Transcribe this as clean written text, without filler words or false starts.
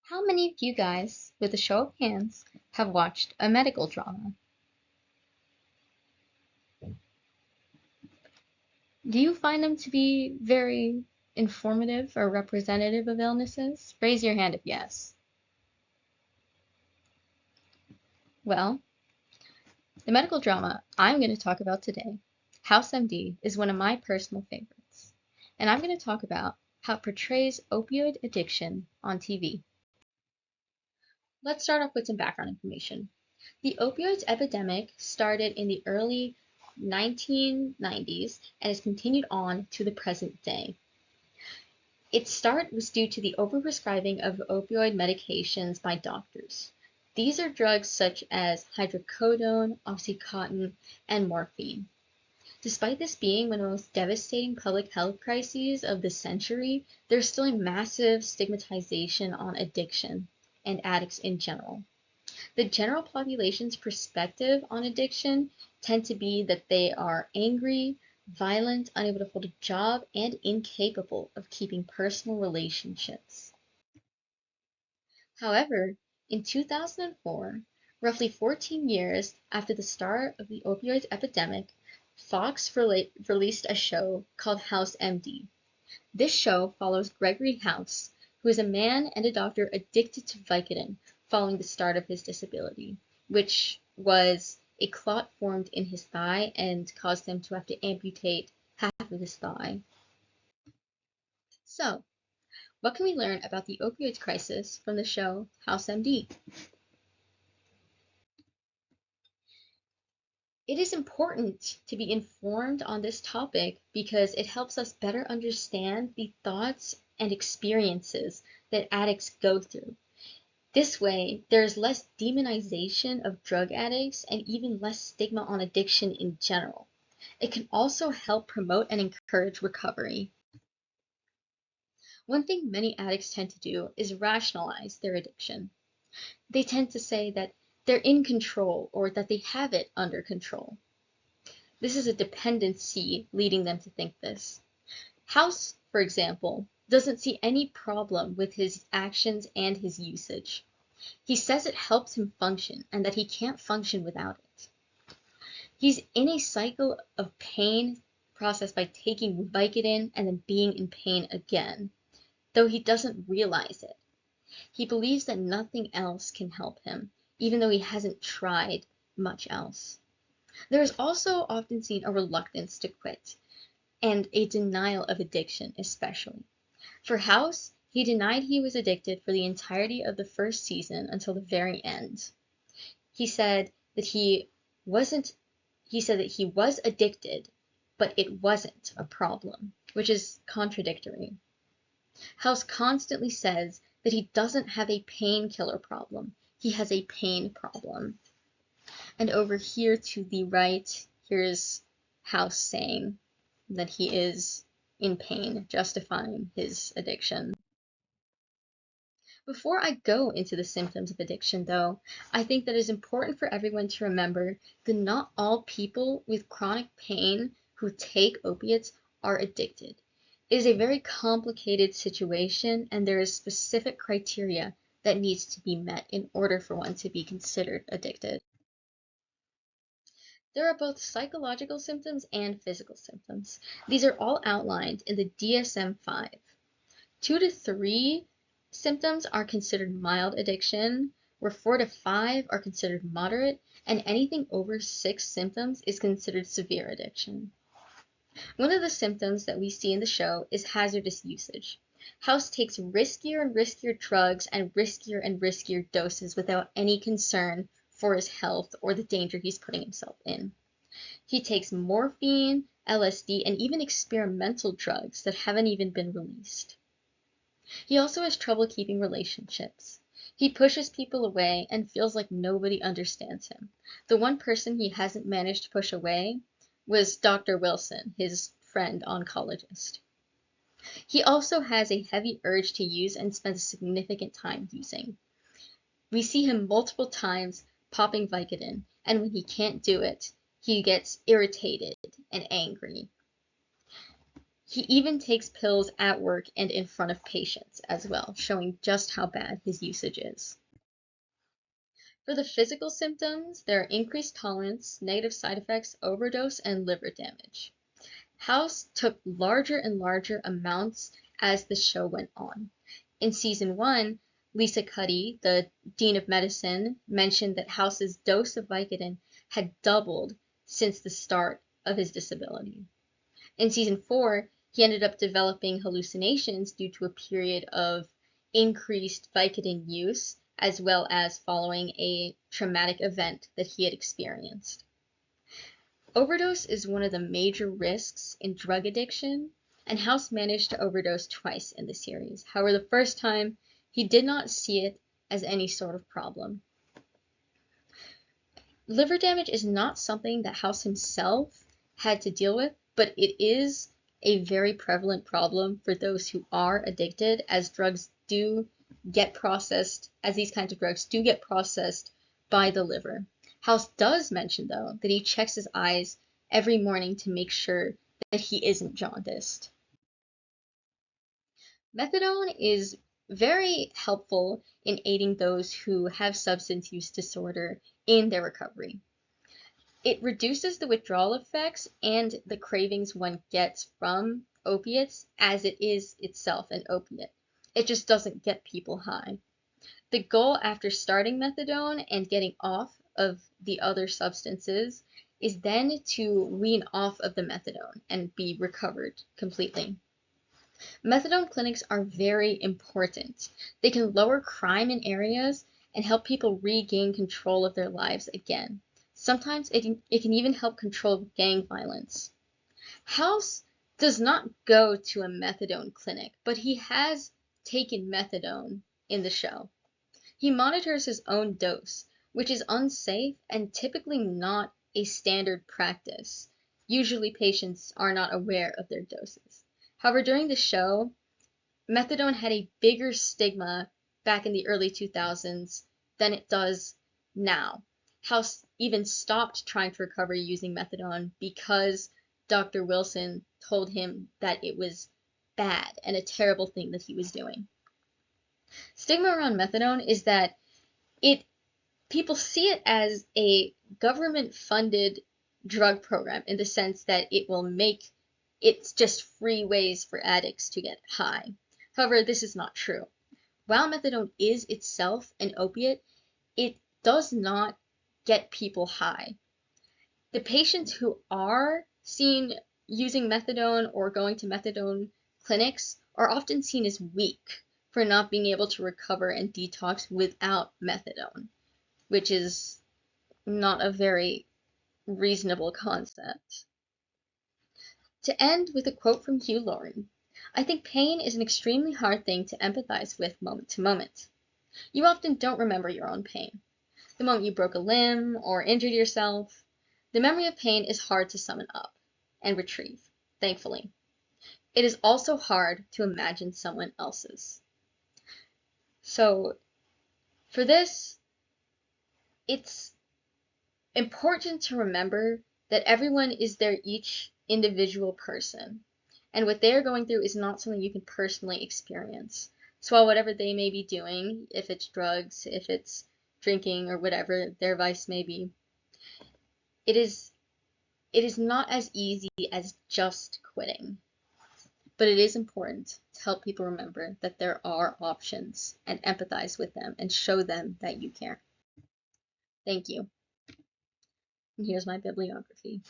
How many of you guys, with a show of hands, have watched a medical drama? Do you find them to be very informative or representative of illnesses? Raise your hand if yes. Well, the medical drama I'm going to talk about today, House MD, is one of my personal favorites. And I'm going to talk about how it portrays opioid addiction on TV. Let's start off with some background information. The opioids epidemic started in the early 1990s and has continued on to the present day. Its start was due to the overprescribing of opioid medications by doctors. These are drugs such as hydrocodone, oxycontin, and morphine. Despite this being one of the most devastating public health crises of the century, there's still a massive stigmatization on addiction and addicts in general. The general population's perspective on addiction tend to be that they are angry, violent, unable to hold a job, and incapable of keeping personal relationships. However, in 2004, roughly 14 years after the start of the opioid epidemic, Fox released a show called House MD. This show follows Gregory House, who is a man and a doctor addicted to Vicodin following the start of his disability, which was a clot formed in his thigh and caused him to have to amputate half of his thigh. So, what can we learn about the opioids crisis from the show House MD? It is important to be informed on this topic because it helps us better understand the thoughts and experiences that addicts go through. This way, there is less demonization of drug addicts and even less stigma on addiction in general. It can also help promote and encourage recovery. One thing many addicts tend to do is rationalize their addiction. They tend to say that they're in control or that they have it under control. This is a dependency leading them to think this. House, for example, doesn't see any problem with his actions and his usage. He says it helps him function and that he can't function without it. He's in a cycle of pain processed by taking Vicodin and then being in pain again, though he doesn't realize it. He believes that nothing else can help him, even though he hasn't tried much else. There is also often seen a reluctance to quit and a denial of addiction, especially. For House, he denied he was addicted for the entirety of the first season until the very end. He said that he was addicted, but it wasn't a problem, which is contradictory. House constantly says that he doesn't have a painkiller problem, he has a pain problem. And over here to the right, here's House saying that he is in pain, justifying his addiction. Before I go into the symptoms of addiction, though, I think that it is important for everyone to remember that not all people with chronic pain who take opiates are addicted. It is a very complicated situation, and there is specific criteria that needs to be met in order for one to be considered addicted. There are both psychological symptoms and physical symptoms. These are all outlined in the DSM-5. 2 to 3 symptoms are considered mild addiction, where 4 to 5 are considered moderate, and anything over 6 symptoms is considered severe addiction. One of the symptoms that we see in the show is hazardous usage. House takes riskier and riskier drugs and riskier doses without any concern for his health or the danger he's putting himself in. He takes morphine, LSD, and even experimental drugs that haven't even been released. He also has trouble keeping relationships. He pushes people away and feels like nobody understands him. The one person he hasn't managed to push away was Dr. Wilson, his friend oncologist. He also has a heavy urge to use and spends significant time using. We see him multiple times popping Vicodin, and when he can't do it, he gets irritated and angry. He even takes pills at work and in front of patients as well, showing just how bad his usage is. For the physical symptoms, there are increased tolerance, negative side effects, overdose, and liver damage. House took larger and larger amounts as the show went on. In season 1, Lisa Cuddy, the Dean of Medicine, mentioned that House's dose of Vicodin had doubled since the start of his disability. In season 4, he ended up developing hallucinations due to a period of increased Vicodin use, as well as following a traumatic event that he had experienced. Overdose is one of the major risks in drug addiction, and House managed to overdose twice in the series. However, the first time, he did not see it as any sort of problem. Liver damage is not something that House himself had to deal with, but it is a very prevalent problem for those who are addicted, as drugs do get processed, as these kinds of drugs do get processed by the liver. House does mention, though, that he checks his eyes every morning to make sure that he isn't jaundiced. Methadone is very helpful in aiding those who have substance use disorder in their recovery. It reduces the withdrawal effects and the cravings one gets from opiates, as it is itself an opiate. It just doesn't get people high. The goal after starting methadone and getting off of the other substances is then to wean off of the methadone and be recovered completely. Methadone clinics are very important. They can lower crime in areas and help people regain control of their lives again. Sometimes it can even help control gang violence. House does not go to a methadone clinic, but he has taken methadone in the show. He monitors his own dose, which is unsafe and typically not a standard practice. Usually patients are not aware of their doses. However, during the show, methadone had a bigger stigma back in the early 2000s than it does now. House even stopped trying to recover using methadone because Dr. Wilson told him that it was bad and a terrible thing that he was doing. Stigma around methadone is that people see it as a government-funded drug program in the sense that it's just free ways for addicts to get high. However, this is not true. While methadone is itself an opiate, it does not get people high. The patients who are seen using methadone or going to methadone clinics are often seen as weak for not being able to recover and detox without methadone, which is not a very reasonable concept. To end with a quote from Hugh Lauren, I think pain is an extremely hard thing to empathize with moment to moment. You often don't remember your own pain. The moment you broke a limb or injured yourself, the memory of pain is hard to summon up and retrieve, thankfully. It is also hard to imagine someone else's. So, for this, it's important to remember that everyone is their each individual person, and what they're going through is not something you can personally experience. So while whatever they may be doing, if it's drugs, if it's drinking, or whatever their vice may be, it is not as easy as just quitting. But it is important to help people remember that there are options and empathize with them and show them that you care. Thank you. And here's my bibliography.